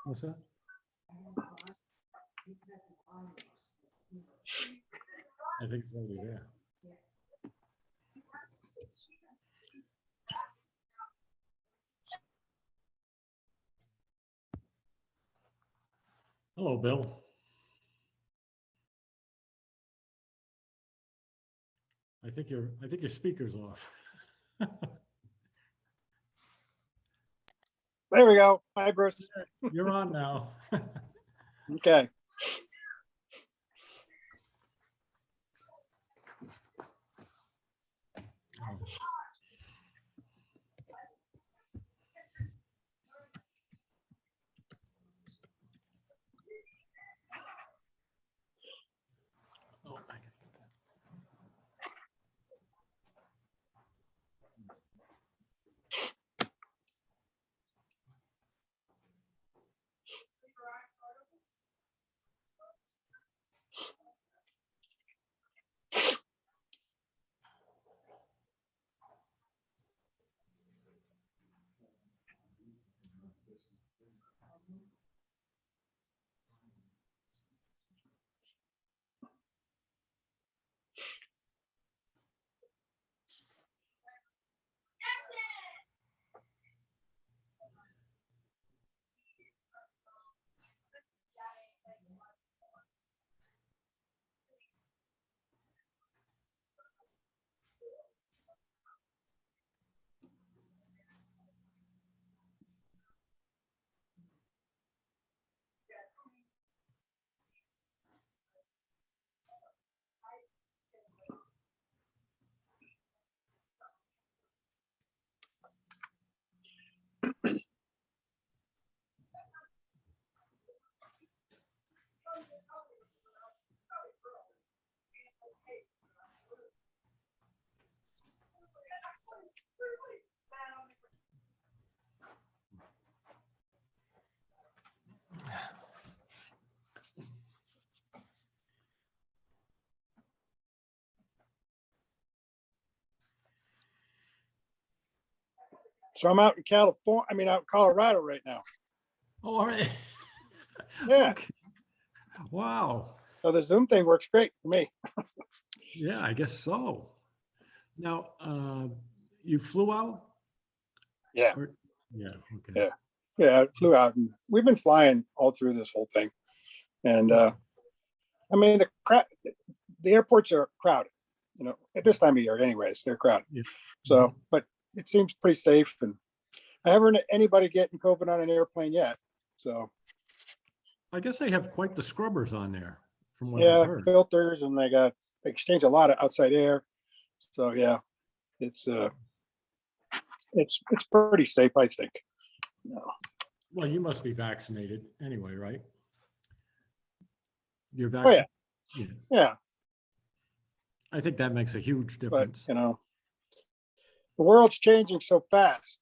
What's that? I think it's already there. Hello, Bill. I think your speaker's off. There we go. Hi, Bruce. You're on now. Okay. Oh, I gotta get that. So I'm out in California, out in Colorado right now. Oh, all right. Yeah. Okay. Wow. So the Zoom thing works great for me. Yeah, I guess so. Now, you flew out? Yeah. Or, yeah, okay. Yeah. Yeah, I flew out and we've been flying all through this whole thing. And I mean, the airports are crowded, at this time of year anyways, they're crowded. Yeah. So, but it seems pretty safe, and I haven't had anybody getting COVID on an airplane yet. So I guess they have quite the scrubbers on there, from what I've yeah, heard. filters, and they exchange a lot of outside air. So yeah, it's pretty safe, I think. Well, you must be vaccinated anyway, right? You're Oh yeah, vaccinated? yeah. I think that makes a huge But difference. the world's changing so fast.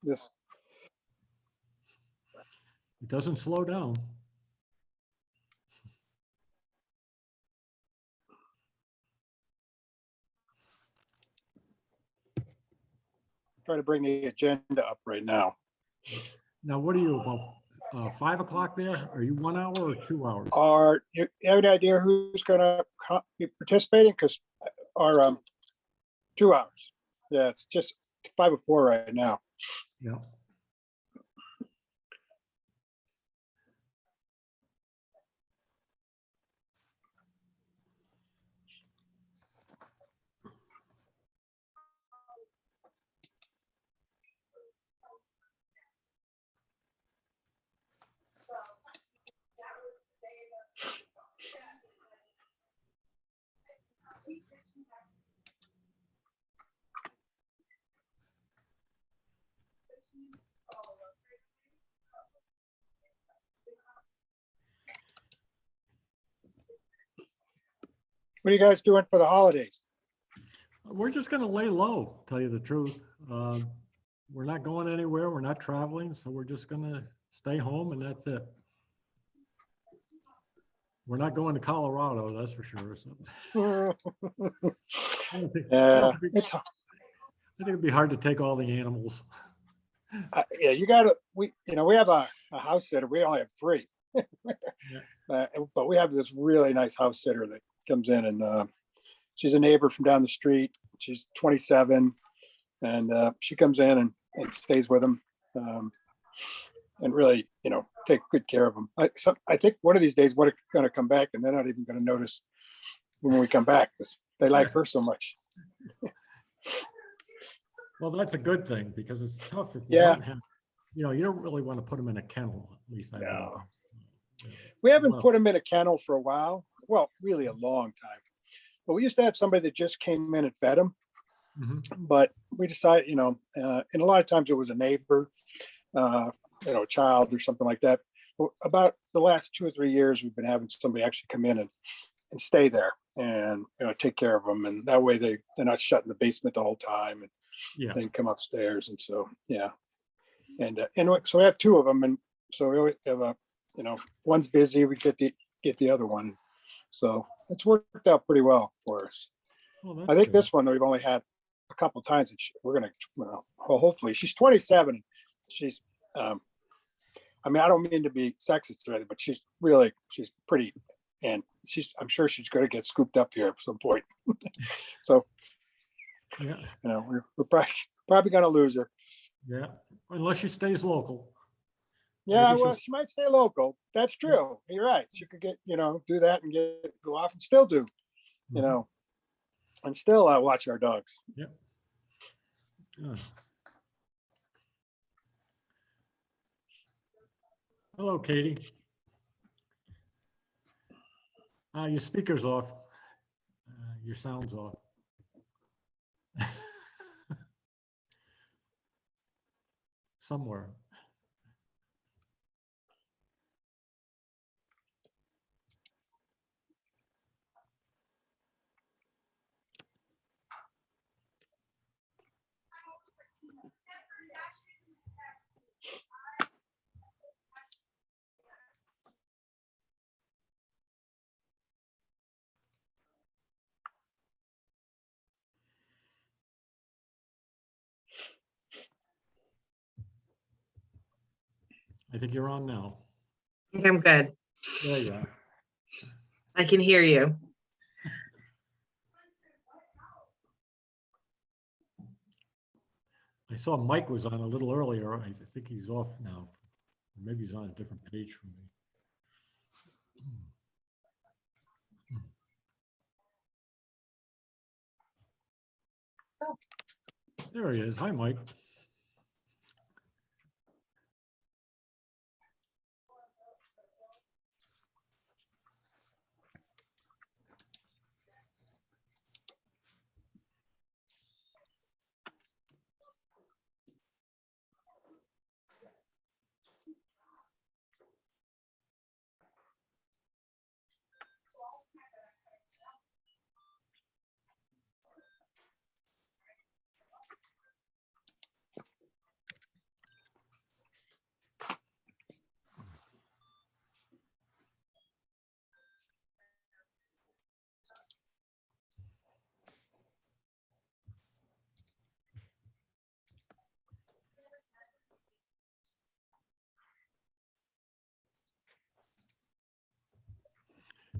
This It doesn't slow down. trying to bring the agenda up right now. Now, what are you, about 5 o'clock there? Are you 1 hour or 2 hours? You have any idea who's going to be participating? Because our 2 hours. Yeah, it's just 5:04 right now. Yeah. What are you guys doing for the holidays? We're just going to lay low, tell you the truth. We're not going anywhere. We're not traveling. So we're just going to stay home, and that's it. We're not going to Colorado, that's for sure. So Yeah, I think it'd be hard to take all the animals. yeah, we have a house sitter. We only have 3. But we have this really nice house sitter that comes in, and she's a neighbor from down the street. She's 27, and she comes in and stays with them, and really, take good care of them. I think one of these days we're going to come back, and they're not even going to notice when we come back because they like her so much. Well, that's a good thing, because it's tough if you Yeah. don't have, you don't really want to put them in a kennel, at least I No. don't. We haven't Well, put them in a kennel for a while. Well, really a long time. But we used to have somebody that just came in and fed them. mhm. But we decided, and a lot of times it was a neighbor, a child or something like that. But about the last 2 or 3 years, we've been having somebody actually come in and stay there and take care of them, and that way they're not shut in the basement the whole time, and Yeah. they can come upstairs. And so yeah, and so we have 2 of them, and so we always have one's busy, we get the other one, so it's worked out pretty well for us. Well, I that's think good. this one we've only had a couple times, and we're gonna, well, hopefully. She's 27. She's I mean, I don't mean to be sexist or anything, but she's pretty, and I'm sure she's going to get scooped up here at some point. So Yeah. we're probably going to lose her. Yeah. Unless she stays local. Yeah, Maybe well, she might stay local. That's true. You're right. She could get, do that and go off and still do, Mhm. and still watch our dogs. Yeah. Hello, Katie. Your speaker's off. Your sound's off. Somewhere. I think you're on now. I think I'm good. There you are. I can hear you. I saw Mike was on a little earlier. I think he's off now. Maybe he's on a different page from me. There he is. Hi, Mike.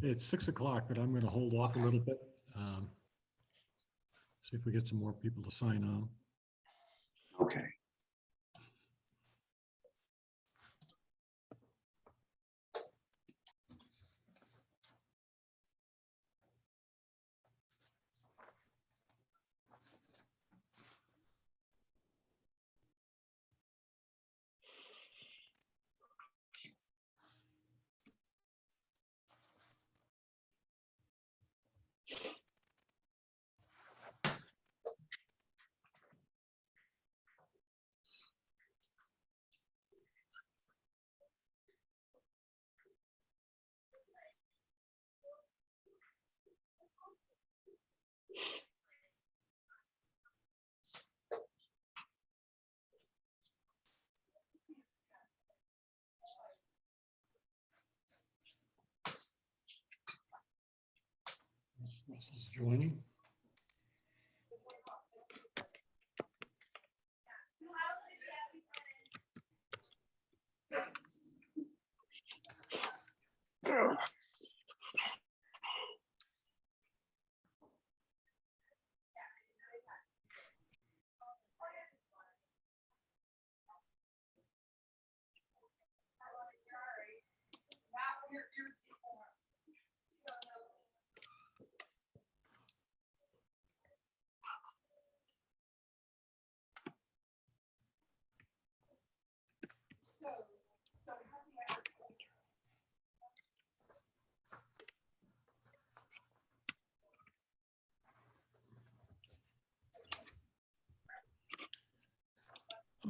It's 6 o'clock, but I'm going to hold off a little bit. See if we get some more people to sign on. Okay. Russell's joining.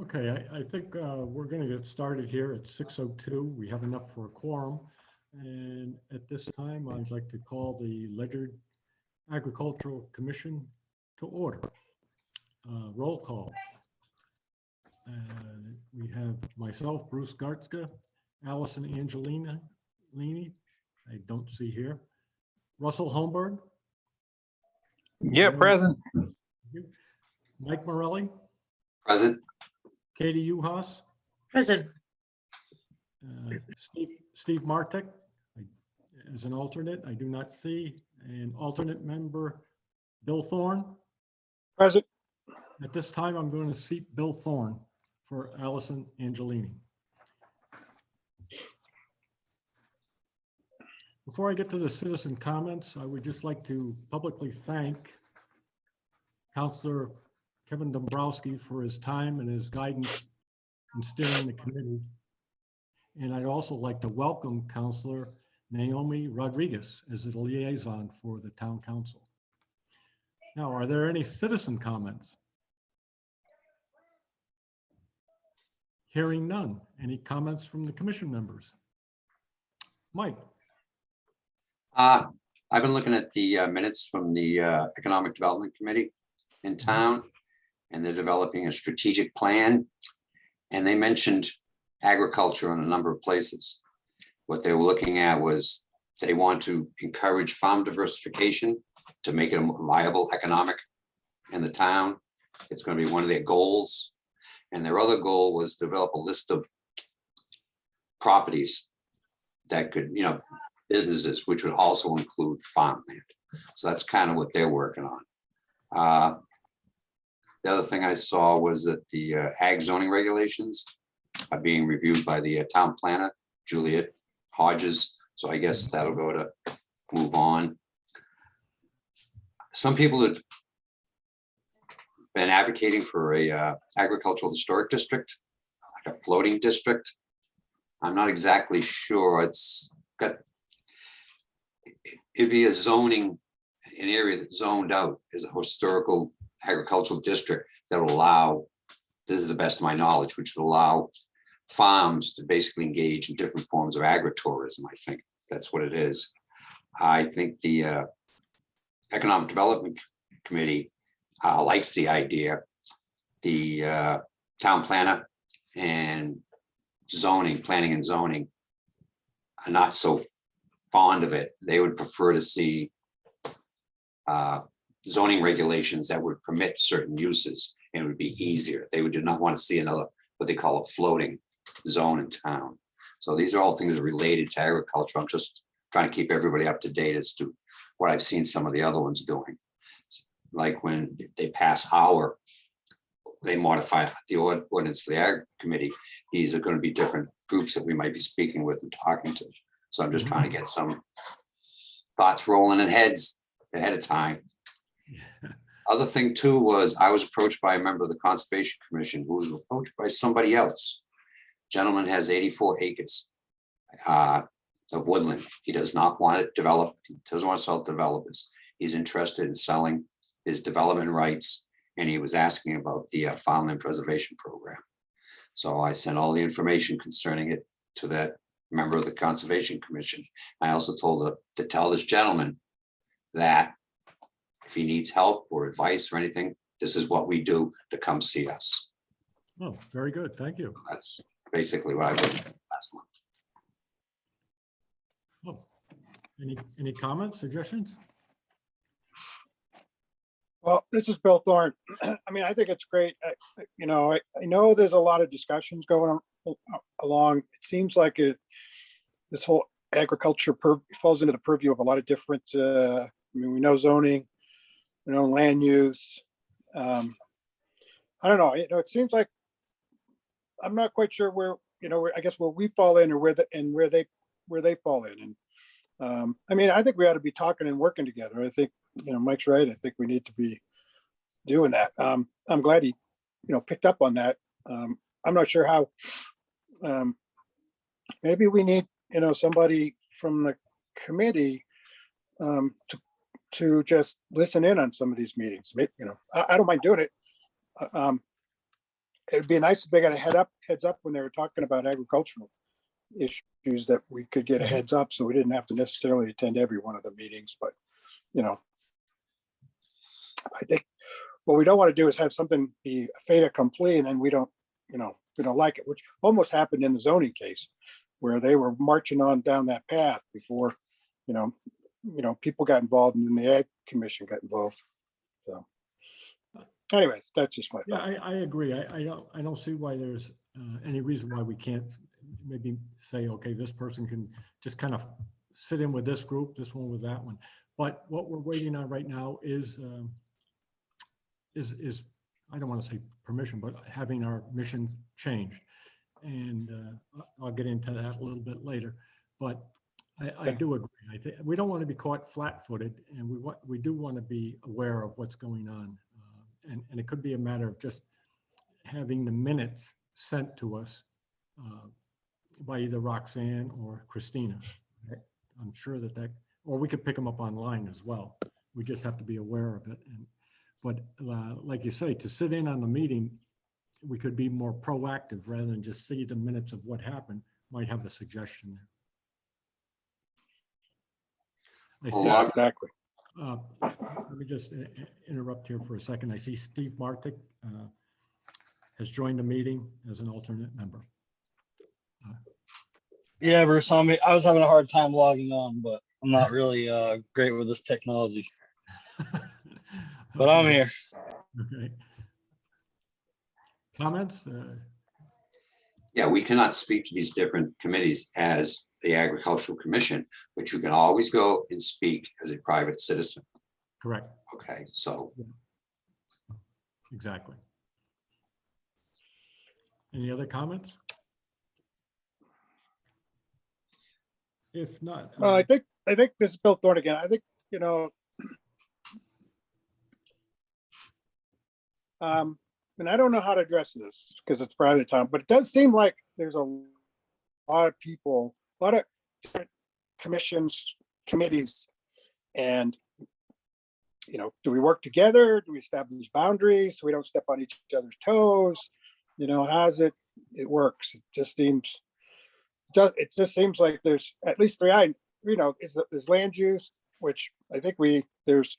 Okay, I think we're going to get started here at 6:02. We have enough for a quorum. And at this time, I'd like to call the Ledyard Agricultural Commission to order. Roll call. We have myself, Bruce Gartzka, Allison Angelina Lini, I don't see here. Russell Holmberg. Yeah, present. Mike Morelli, Present. Katie Uhas, Present. Steve Martek as an alternate, I do not see, and alternate member Bill Thorne. Present. At this time, I'm going to seat Bill Thorne for Allison Angelini. Before I get to the citizen comments, I would just like to publicly thank Councilor Kevin Dombrowski for his time and his guidance in steering the committee. And I'd also like to welcome Councilor Naomi Rodriguez as a liaison for the town council. Now, are there any citizen comments? Hearing none. Any comments from the commission members? Mike? I've been looking at the minutes from the Economic Development Committee in town, and they're developing a strategic plan. And they mentioned agriculture in a number of places. What they were looking at was they want to encourage farm diversification to make it a more viable economic in the town. It's going to be one of their goals. And their other goal was develop a list of properties that could, businesses, which would also include farmland. So that's kind of what they're working on. The other thing I saw was that the ag zoning regulations are being reviewed by the town planner, Juliet Hodges. So I guess that'll go to move on. Some people have been advocating for a agricultural historic district, like a floating district. I'm not exactly sure. It's got, it'd be a zoning, an area that's zoned out as a historical agricultural district that will allow, this is the best of my knowledge, which will allow farms to basically engage in different forms of agritourism. I think that's what it is. I think the Economic Development Committee likes the idea. The town planner and zoning, planning and zoning are not so fond of it. They would prefer to see zoning regulations that would permit certain uses, and it would be easier. They do not want to see another, what they call a floating zone in town. So these are all things related to agriculture. I'm just trying to keep everybody up to date as to what I've seen some of the other ones doing. Like when they pass they modify the ordinance for the Ag Committee. These are going to be different groups that we might be speaking with and talking to. So I'm just trying to get some thoughts rolling in heads ahead of time. Other thing too was I was approached by a member of the Conservation Commission who was approached by somebody else. Gentleman has 84 acres of woodland. He does not want it developed. He doesn't want to sell it to developers. He's interested in selling his development rights, and he was asking about the farmland preservation program. So I sent all the information concerning it to that member of the Conservation Commission. I also told her to tell this gentleman that if he needs help or advice or anything, this is what we do, to come see us. Oh, very good. Thank you. That's basically what I did last month. Oh, any comments, suggestions? Well, this is Bill Thorne. I mean, I think it's great. I know there's a lot of discussions going along. It seems like this whole agriculture falls into the purview of a lot of different, I mean, we know zoning, we know land use. I don't know, it seems like, I'm not quite sure where, I guess where we fall in or where they fall in. And I mean, I think we ought to be talking and working together. I think, Mike's right. I think we need to be doing that. I'm glad he, picked up on that. I'm not sure how, maybe we need, somebody from the committee to just listen in on some of these meetings. Maybe, I don't mind doing it. It'd be nice if they got a heads up when they were talking about agricultural issues, that we could get a heads up so we didn't have to necessarily attend every one of the meetings. But, I think what we don't want to do is have something be a fait accompli and then we don't like it, which almost happened in the zoning case where they were marching on down that path before, people got involved and then the Ag Commission got involved. So anyways, that's just my thought. Yeah, I agree. I don't see why there's any reason why we can't maybe say, okay, this person can just kind of sit in with this group, this one with that one. But what we're waiting on right now is I don't want to say permission, but having our mission changed. And I'll get into that a little bit later. But I do agree. I think we don't want to be caught flat-footed, and we do want to be aware of what's going on. And it could be a matter of just having the minutes sent to us by either Roxanne or Christina. I'm sure that, or we could pick them up online as well. We just have to be aware of it. But like you say, to sit in on the meeting, we could be more proactive rather than just see the minutes of what happened. Might have a suggestion there. Yeah, exactly. Let me just interrupt here for a second. I see Steve Martik has joined the meeting as an alternate member. Yeah, Bruce, I was having a hard time logging on, but I'm not really great with this technology. But I'm here. Okay. Comments? Yeah, we cannot speak to these different committees as the Agricultural Commission, but you can always go and speak as a private citizen. Correct, Okay, so exactly. Any other comments? If not, Well, I think this is Bill Thorne again. I think, you know, and I don't know how to address this because it's private time, but it does seem like there's a lot of people, a lot of different commissions, committees, and, you know, do we work together? Do we establish boundaries so we don't step on each other's toes? You know, how's it works? It just seems, it just seems like there's at least three. You know, is land use, which I think there's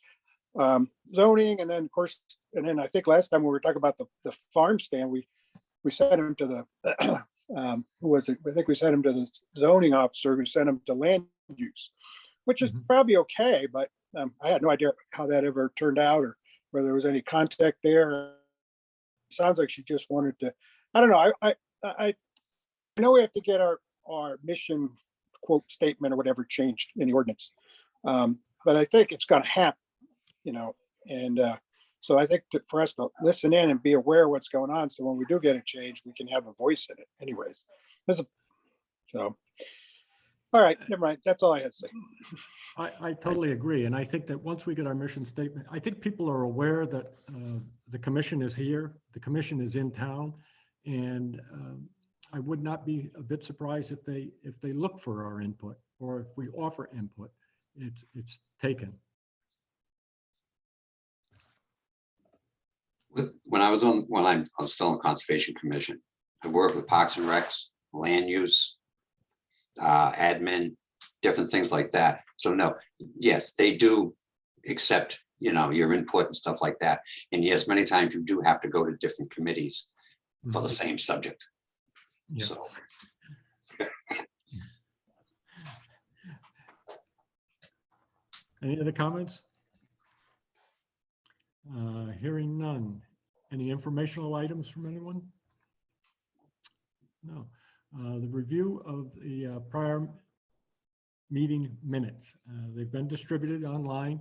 zoning, and then of course, and then I think last time we were talking about the farm stand, we sent him to the who was it? I think we sent him to the zoning officer who sent him to land use, which is probably okay, but I had no idea how that ever turned out or whether there was any contact there. It sounds like she just wanted to, I don't know. I know we have to get our mission quote statement or whatever changed in the ordinance. But I think it's going to happen, you know, and so I think for us to listen in and be aware of what's going on. So when we do get a change, we can have a voice in it anyways. So, all right, never mind. That's all I had to say. I totally agree. And I think that once we get our mission statement, I think people are aware that the commission is here, the commission is in town. And I would not be a bit surprised if they look for our input, or if we offer input, it's taken. when I was still on Conservation Commission, I worked with Parks and Recs, land use, admin, different things like that. So no, yes, they do accept, you know, your input and stuff like that. And yes, many times you do have to go to different committees for the same subject. Yeah. So. Any other comments? Hearing none. Any informational items from anyone? No. The review of the prior meeting minutes. They've been distributed online.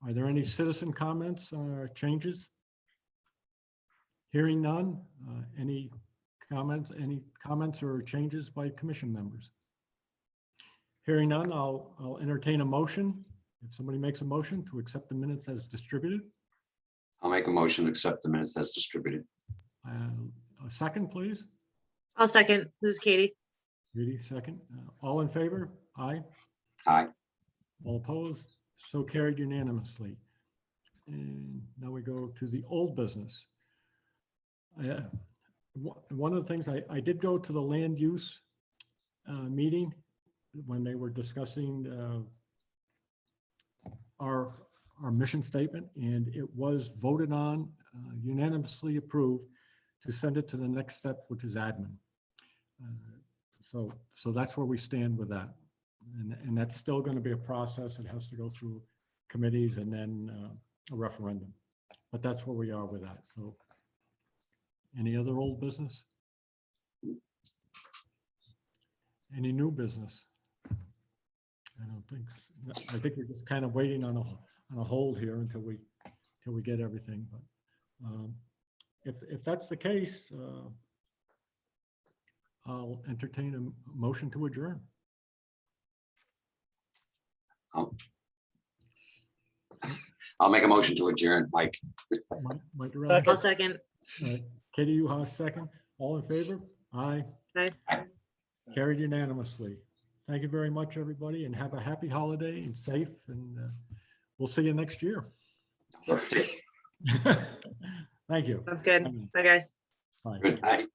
Are there any citizen comments or changes? Hearing none. Any comments or changes by commission members? Hearing none, I'll entertain a motion. If somebody makes a motion to accept the minutes as distributed. I'll make a motion to accept the minutes as distributed. A second, please. I'll second. This is Katie. Katie, second. All in favor? Aye. Aye. All opposed? So carried unanimously. And now we go to the old business. One of the things I did go to the land use meeting when they were discussing our mission statement, and it was voted on, unanimously approved to send it to the next step, which is admin. So that's where we stand with that. And that's still going to be a process. It has to go through committees and then a referendum. But that's where we are with that. So any other old business? Any new business? I don't think. I think we're just kind of waiting on a hold here until we get everything. But if that's the case, I'll entertain a motion to adjourn. I'll make a motion to adjourn, Mike. Mike Durrell? I'll second. Katie Uhas, second. All in favor? Aye. Aye. Carried unanimously. Thank you very much, everybody, and have a happy holiday and safe, and we'll see you next year. Thank you. Sounds good. Bye, guys. Bye. Good night.